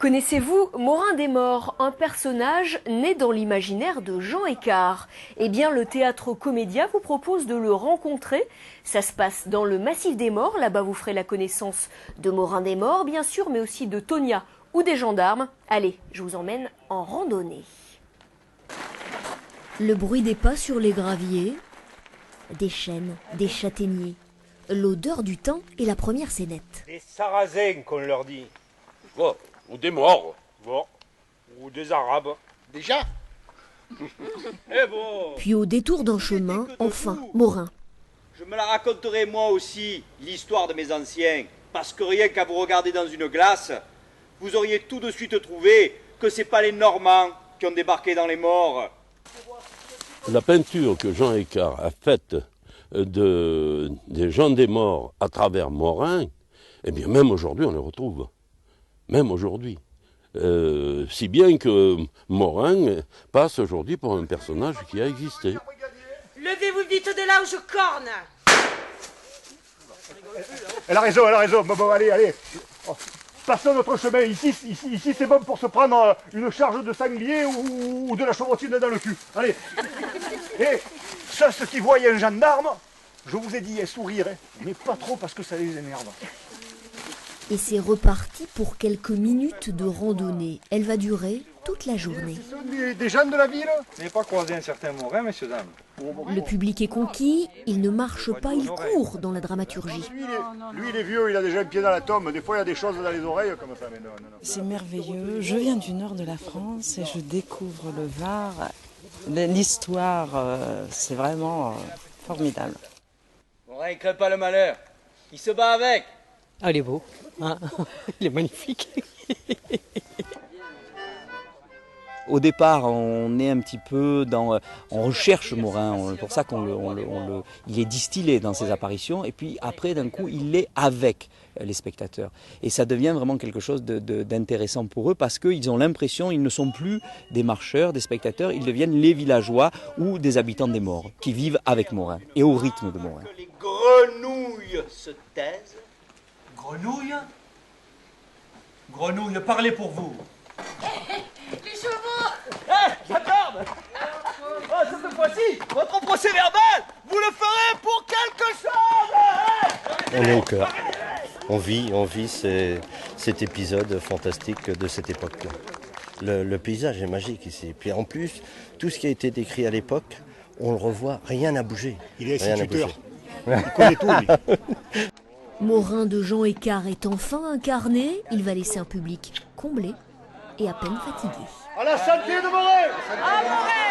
Connaissez-vous Morin des Morts, un personnage né dans l'imaginaire de Jean Écart? Eh bien, le Théâtre Comédia vous propose de le rencontrer. Ça se passe dans le Massif des Morts. Là-bas, vous ferez la connaissance de Morin des Morts, bien sûr, mais aussi de Tonia ou des gendarmes. Allez, je vous emmène en randonnée. Le bruit des pas sur les graviers, des chênes, des châtaigniers, l'odeur du thym et la première scénette. Des Sarrasins, qu'on leur dit. Bon, ou des morts. Bon. Ou des Arabes. Déjà. Eh bon. Puis au détour d'un chemin, enfin, Morin. Je me la raconterai moi aussi, l'histoire de mes anciens. Parce que rien qu'à vous regarder dans une glace, vous auriez tout de suite trouvé que c'est pas les Normands qui ont débarqué dans les morts. La peinture que Jean Écart a faite des gens des morts à travers Morin, eh bien même aujourd'hui on les retrouve. Même aujourd'hui. Si bien que Morin passe aujourd'hui pour un personnage qui a existé. Levez-vous vite de là où je corne. Elle a raison. Bon, allez. Oh, passons notre chemin. Ici c'est bon pour se prendre une charge de sanglier ou de la chevrotine dans le cul. Allez. Et ça, ceux qui voient un gendarme, je vous ai dit, sourire, mais pas trop parce que ça les énerve. Et c'est reparti pour quelques minutes de randonnée. Elle va durer toute la journée. Ce sont des gens de la ville. Vous n'avez pas croisé un certain Morin, messieurs, dames? Le public est conquis, il ne marche pas, il court dans la dramaturgie. Lui, il est vieux, il a déjà un pied dans la tombe. Des fois, il y a des choses dans les oreilles comme ça. Mais non. C'est merveilleux. Je viens du nord de la France et je découvre le Var. L'histoire, c'est vraiment formidable. Morin, il crée pas le malheur. Il se bat avec. Ah, il est beau, hein. Il est magnifique. Au départ, on est un petit peu dans... On recherche Morin, c'est pour ça il est distillé dans ses apparitions, et puis après, d'un coup, il est avec les spectateurs. Et ça devient vraiment quelque chose d'intéressant pour eux, parce qu'ils ont l'impression qu'ils ne sont plus des marcheurs, des spectateurs, ils deviennent les villageois ou des habitants des morts, qui vivent avec Morin, et au rythme de Morin. Que les grenouilles se taisent. Grenouille, parlez pour vous. Les chevaux. J'accorde. Cette fois-ci, votre procès verbal, vous le ferez pour quelque chose. On est au cœur. On vit cet épisode fantastique de cette époque-là. Le paysage est magique ici. Puis en plus, tout ce qui a été décrit à l'époque, on le revoit, rien n'a bougé. Il est instituteur. Il connaît tout, lui. Morin de Jean Écart est enfin incarné, il va laisser un public comblé et à peine fatigué. À la santé de Morin. À Morin.